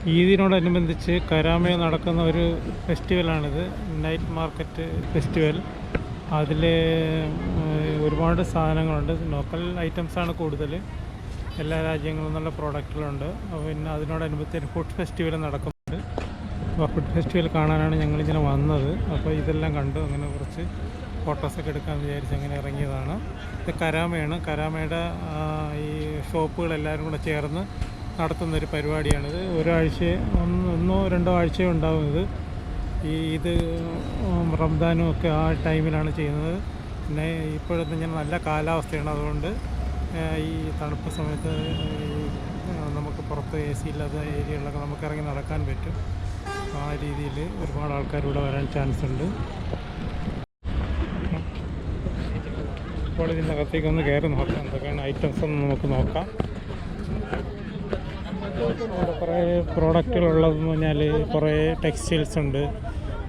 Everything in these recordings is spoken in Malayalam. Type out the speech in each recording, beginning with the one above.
ഈദിനോടനുബന്ധിച്ച് കരാമയിൽ നടക്കുന്ന ഒരു ഫെസ്റ്റിവലാണിത്, നൈറ്റ് മാർക്കറ്റ് ഫെസ്റ്റിവൽ. അതിൽ ഒരുപാട് സാധനങ്ങളുണ്ട്. ലോക്കൽ ഐറ്റംസാണ് കൂടുതൽ. എല്ലാ രാജ്യങ്ങളിൽ നിന്നുള്ള പ്രോഡക്റ്റുകളുണ്ട്. പിന്നെ അതിനോടനുബന്ധിച്ച് ഫുഡ് ഫെസ്റ്റിവൽ നടക്കുന്നുണ്ട്. അപ്പോൾ ഫുഡ് ഫെസ്റ്റിവൽ കാണാനാണ് ഞങ്ങളിങ്ങനെ വന്നത്. അപ്പോൾ ഇതെല്ലാം കണ്ടു. അങ്ങനെ കുറച്ച് ഫോട്ടോസൊക്കെ എടുക്കാമെന്ന് വിചാരിച്ച് അങ്ങനെ ഇറങ്ങിയതാണ്. ഇത് കരാമയാണ്. കരാമയുടെ ഈ ഷോപ്പുകളെല്ലാവരും കൂടെ ചേർന്ന് നടത്തുന്നൊരു പരിപാടിയാണിത്. ഒന്നോ രണ്ടോ ആഴ്ചയോ ഉണ്ടാകും ഇത്. ഇത് റംദാനും ഒക്കെ ആ ടൈമിലാണ് ചെയ്യുന്നത്. പിന്നെ ഇപ്പോഴത്തെ ഞാൻ നല്ല കാലാവസ്ഥയാണ്, അതുകൊണ്ട് ഈ തണുപ്പ് സമയത്ത് നമുക്ക് പുറത്ത് AC ഇല്ലാത്ത ഏരിയകളിലൊക്കെ നമുക്ക് ഇറങ്ങി നടക്കാൻ പറ്റും. ആ രീതിയിൽ ഒരുപാട് ആൾക്കാർ ഇവിടെ വരാൻ ചാൻസ് ഉണ്ട്. ഇപ്പോൾ ഇതിനകത്തേക്കൊന്ന് കയറി നോക്കാം, എന്തൊക്കെയാണ് ഐറ്റംസ് എന്ന് നമുക്ക് നോക്കാം. ഇവിടെ കുറേ പ്രോഡക്റ്റുകളുള്ളതെന്ന് പറഞ്ഞാൽ കുറേ ടെക്സ്റ്റൈൽസ് ഉണ്ട്.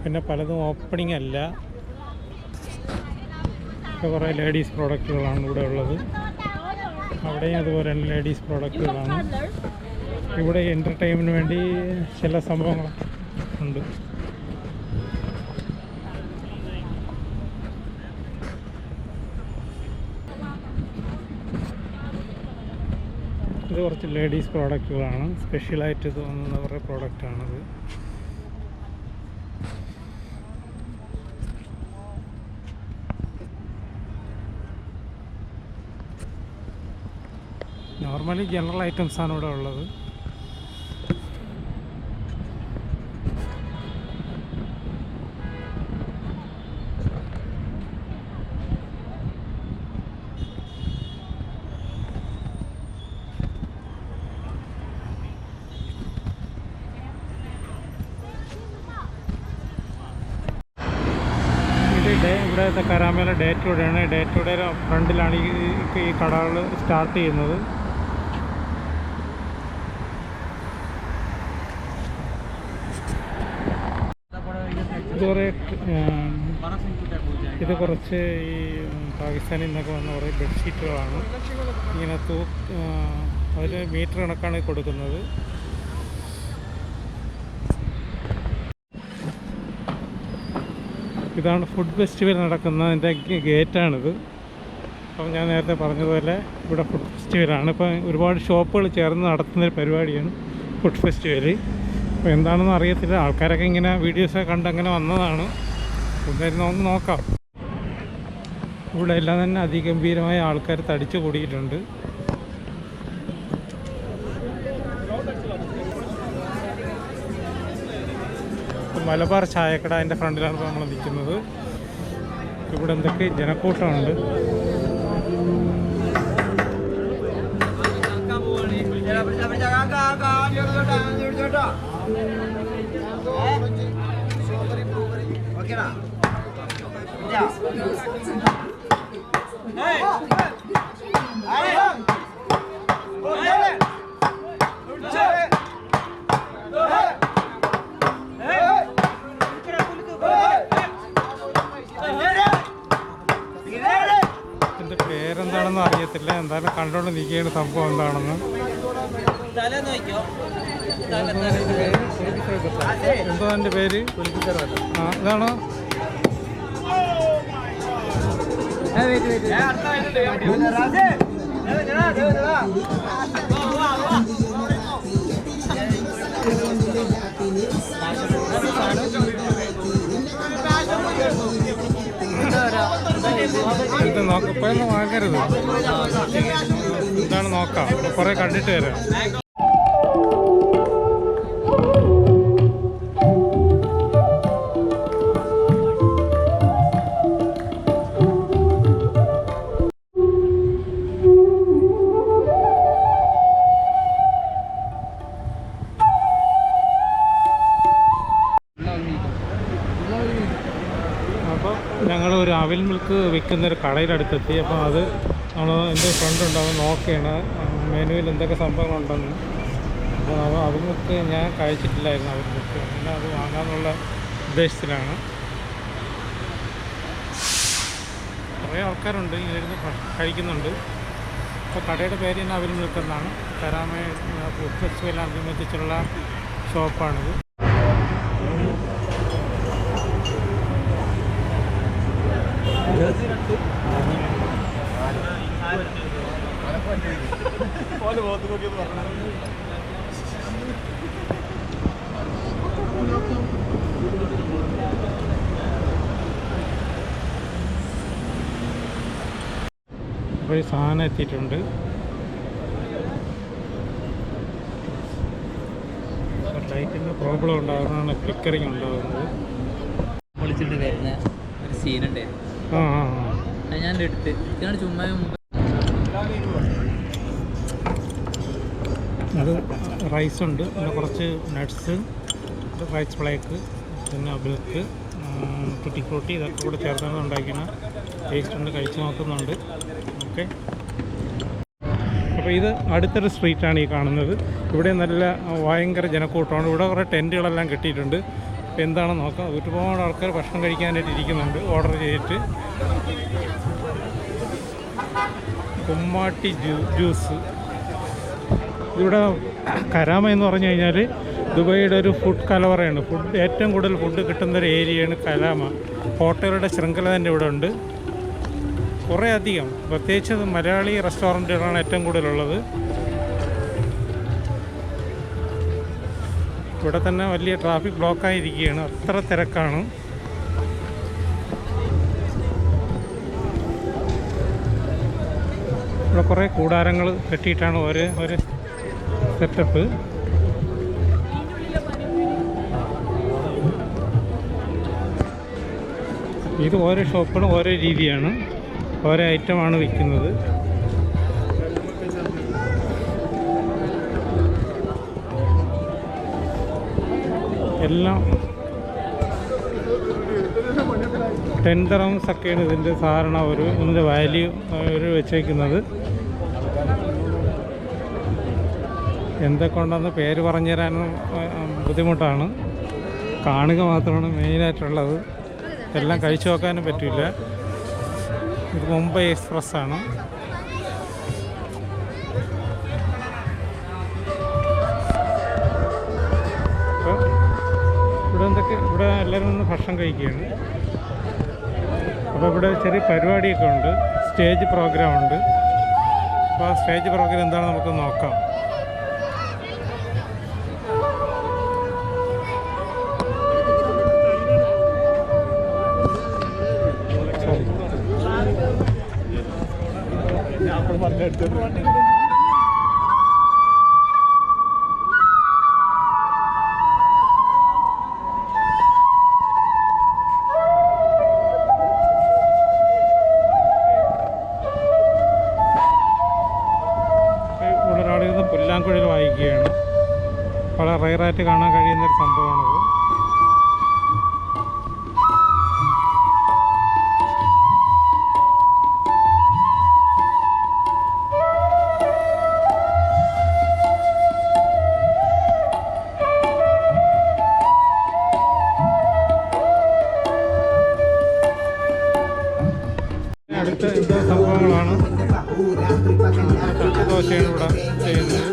പിന്നെ പലതും ഓപ്പണിംഗ് അല്ല. കുറേ ലേഡീസ് പ്രോഡക്റ്റുകളാണ് ഇവിടെ ഉള്ളത്. അവിടെയും അതുപോലെ ലേഡീസ് പ്രോഡക്റ്റുകളാണ്. ഇവിടെ എൻ്റർടൈൻമെൻറ്റിന് വേണ്ടി ചില സംഭവങ്ങൾ ഉണ്ട്. ഇത് കുറച്ച് ലേഡീസ് പ്രോഡക്റ്റുകളാണ്. സ്പെഷ്യലായിട്ട് തോന്നുന്ന കുറേ പ്രോഡക്റ്റാണത്. നോർമലി ജനറൽ ഐറ്റംസാണ് ഇവിടെ ഉള്ളത്. ഇവിടുത്തെ കരാമയിലെ ഡേ ടു ഡേ ആണ്. ഡേ ടു ഡേ ഫ്രണ്ടിലാണ് ഈ കടകൾ സ്റ്റാർട്ട് ചെയ്യുന്നത്. ഇത് കുറച്ച് ഈ പാകിസ്ഥാനിൽ നിന്നൊക്കെ വന്ന കുറേ ബെഡ്ഷീറ്റുകളാണ്. ഇങ്ങനെ അവർ മീറ്റർ കണക്കാണ് കൊടുക്കുന്നത്. ഇതാണ് ഫുഡ് ഫെസ്റ്റിവൽ നടക്കുന്നതിൻ്റെ ഗേറ്റാണിത്. അപ്പം ഞാൻ നേരത്തെ പറഞ്ഞതുപോലെ ഇവിടെ ഫുഡ് ഫെസ്റ്റിവലാണ്. ഇപ്പം ഒരുപാട് ഷോപ്പുകൾ ചേർന്ന് നടത്തുന്നൊരു പരിപാടിയാണ് ഫുഡ് ഫെസ്റ്റിവൽ. അപ്പോൾ എന്താണെന്ന് അറിയത്തില്ല. ആൾക്കാരൊക്കെ ഇങ്ങനെ വീഡിയോസൊക്കെ കണ്ട് അങ്ങനെ വന്നതാണ്. എന്തായാലും നമുക്ക് നോക്കാം. ഇവിടെ എല്ലാം തന്നെ അതിഗംഭീരമായ ആൾക്കാർ തടിച്ചു കൂടിയിട്ടുണ്ട്. മലബാർ ചായക്കട അതിൻ്റെ ഫ്രണ്ടിലാണ് നമ്മൾ നിൽക്കുന്നത്. ഇവിടെ എന്തൊക്കെ ജനക്കൂട്ടമുണ്ട്. ഇതിൻ്റെ പേരെന്താണെന്ന് അറിയത്തില്ല. എന്തായാലും കണ്ടുകൊണ്ട് നിൽക്കുകയാണ് സംഭവം എന്താണെന്ന്. എന്തോ എൻ്റെ പേര് ഇതാണോ? ഇത് നോക്കപ്പോഴൊന്നും വാങ്ങരുത്. ഇതാണ് നോക്കാം. കുറേ കണ്ടിട്ട് വരാം. അപ്പോൾ ഞങ്ങൾ ഒരു അവിൽ മിൽക്ക് വിൽക്കുന്നൊരു കടയിലടുത്തെത്തി. അപ്പോൾ അത് എൻ്റെ ഫ്രണ്ട് ഉണ്ടാവും നോക്കുകയാണ് മെനുവിൽ എന്തൊക്കെ സംഭവങ്ങളുണ്ടെന്ന്. അപ്പോൾ അവിൽ മിൽക്ക് ഞാൻ കഴിച്ചിട്ടില്ലായിരുന്നു. അവിൽ മിൽക്ക് അങ്ങനെ അത് വാങ്ങാമെന്നുള്ള ഉദ്ദേശത്തിലാണ്. കുറേ ആൾക്കാരുണ്ട് ഇങ്ങനെ കഴിക്കുന്നുണ്ട്. അപ്പോൾ കടയുടെ പേര് തന്നെ അവിൽ മിൽക്ക് എന്നാണ്. കരാമ ഫുഡ് ഫെസ്റ്റിവലിനനുബന്ധിച്ചുള്ള ഷോപ്പാണിത്. അപ്പോൾ ഈ സാധനം എത്തിയിട്ടുണ്ട്. ലൈറ്റിൻ്റെ പ്രോബ്ലം ഉണ്ടാകുന്നതാണ് ഫ്ലിക്കറിങ് ഉണ്ടാകുന്നത്. പൊളിച്ചിട്ട് വരുന്ന ഒരു സീനുണ്ടായിരുന്നു. ഞാൻ എടുത്ത് ഞാൻ ചുമ്മാ അത് റൈസ് ഉണ്ട്, പിന്നെ കുറച്ച് നട്ട്സ്, റൈസ് ഫ്ലേക്ക്, പിന്നെ മിൽക്ക്, ടുട്ടി ഫ്രൂട്ടി, ഇതൊക്കെ കൂടെ ചേർത്താണ് ഉണ്ടാക്കുന്ന. ടേസ്റ്റ് ഉണ്ട്, കഴിച്ച് നോക്കുന്നുണ്ട്. ഓക്കെ, അപ്പോൾ ഇത് അടുത്തൊരു സ്ട്രീറ്റാണ് ഈ കാണുന്നത്. ഇവിടെ നല്ല ഭയങ്കര ജനക്കൂട്ടമാണ്. ഇവിടെ കുറേ ടെൻറ്റുകളെല്ലാം കെട്ടിയിട്ടുണ്ട്. അപ്പോൾ എന്താണെന്ന് നോക്കാം. ഒരുപാട് ആൾക്കാർ ഭക്ഷണം കഴിക്കാനായിട്ട് ഇരിക്കുന്നുണ്ട്, ഓർഡർ ചെയ്തിട്ട്. കുമ്മാട്ടി ജ്യൂസ്. ഇവിടെ കരാമ എന്ന് പറഞ്ഞു കഴിഞ്ഞാൽ ദുബൈയുടെ ഒരു ഫുഡ് കലവറയാണ്. ഏറ്റവും കൂടുതൽ ഫുഡ് കിട്ടുന്നൊരു ഏരിയയാണ് കരാമ. ഹോട്ടലുകളുടെ ശൃംഖല തന്നെ ഇവിടെ ഉണ്ട്, കുറേ അധികം. പ്രത്യേകിച്ച് മലയാളി റെസ്റ്റോറൻറ്റുകളാണ് ഏറ്റവും കൂടുതലുള്ളത്. ഇവിടെ തന്നെ വലിയ ട്രാഫിക് ബ്ലോക്കായിരിക്കുകയാണ്, അത്ര തിരക്കാണ്. ഇവിടെ കുറേ കൂടാരങ്ങൾ കെട്ടിയിട്ടാണ് ഒരു സെറ്റപ്പ്. ഇത് ഓരോ ഷോപ്പിലും ഓരോ രീതിയാണ്, ഓരോ ഐറ്റമാണ് വിൽക്കുന്നത്. എല്ലാം 10 dirhams ഒക്കെയാണ് ഇതിൻ്റെ സാധാരണ ഇതിൻ്റെ വാല്യൂ വെച്ചേക്കുന്നത്. എന്തൊക്കെ ഉണ്ടെന്ന് പേര് പറഞ്ഞു തരാനും ബുദ്ധിമുട്ടാണ്. കാണുക മാത്രമാണ് മെയിനായിട്ടുള്ളത്. എല്ലാം കഴിച്ചു നോക്കാനും പറ്റില്ല. ഇത് മുംബൈ എക്സ്പ്രസ്സാണ്. അപ്പോൾ ഇവിടെ എല്ലാവരും ഒന്ന് ഭക്ഷണം കഴിക്കുകയാണ്. അപ്പോൾ ഇവിടെ ചെറിയ പരിപാടിയൊക്കെ ഉണ്ട്, സ്റ്റേജ് പ്രോഗ്രാം ഉണ്ട്. അപ്പോൾ ആ സ്റ്റേജ് പ്രോഗ്രാം എന്താണെന്ന് നമുക്ക് നോക്കാം. ഒരാളിരുന്ന് പുല്ലാങ്കുഴൽ വായിക്കുകയാണ്. വളരെ റയറായിട്ട് കാണാൻ കഴിയുന്നൊരു സംഭവമാണത്. അടുത്ത എന്തോ സംഭവങ്ങളാണ്. ദോശയാണ് ഇവിടെ ചെയ്യുന്നത്.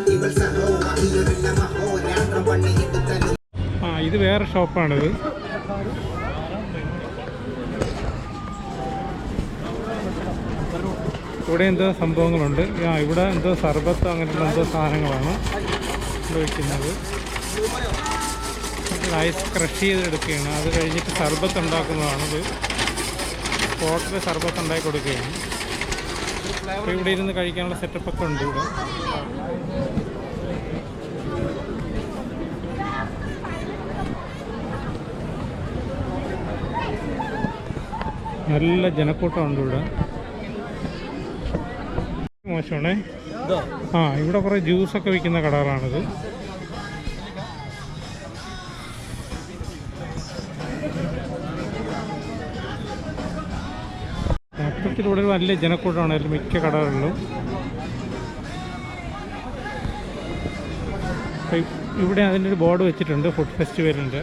ഇത് വേറെ ഷോപ്പാണിത്. ഇവിടെ എന്തോ സംഭവങ്ങളുണ്ട്. ഇവിടെ എന്തോ സർബത്ത് അങ്ങനെയുള്ള എന്തോ സാധനങ്ങളാണ് ഉപയോഗിക്കുന്നത്. ഐസ് ക്രഷ് ചെയ്തെടുക്കുകയാണ്. അത് കഴിഞ്ഞിട്ട് സർബത്ത് ഉണ്ടാക്കുന്നതാണത്. സ്പോട്ടിൽ സർബത്ത് ഉണ്ടാക്കി കൊടുക്കുകയാണ്. അപ്പോൾ ഇവിടെ ഇരുന്ന് കഴിക്കാനുള്ള സെറ്റപ്പൊക്കെ ഉണ്ട് ഇവിടെ. നല്ല ജനക്കൂട്ടമുണ്ട് ഇവിടെ. മോശമാണേ. ഇവിടെ കുറേ ജ്യൂസൊക്കെ വിൽക്കുന്ന കടകളാണിത്. മൊത്തത്തിലൂടെ ഒരു വലിയ ജനക്കൂട്ടമാണ് അതിൽ മിക്ക കടകളിലും. ഇവിടെ അതിൻ്റെ ഒരു ബോർഡ് വെച്ചിട്ടുണ്ട്, ഫുഡ് ഫെസ്റ്റിവലിൻ്റെ.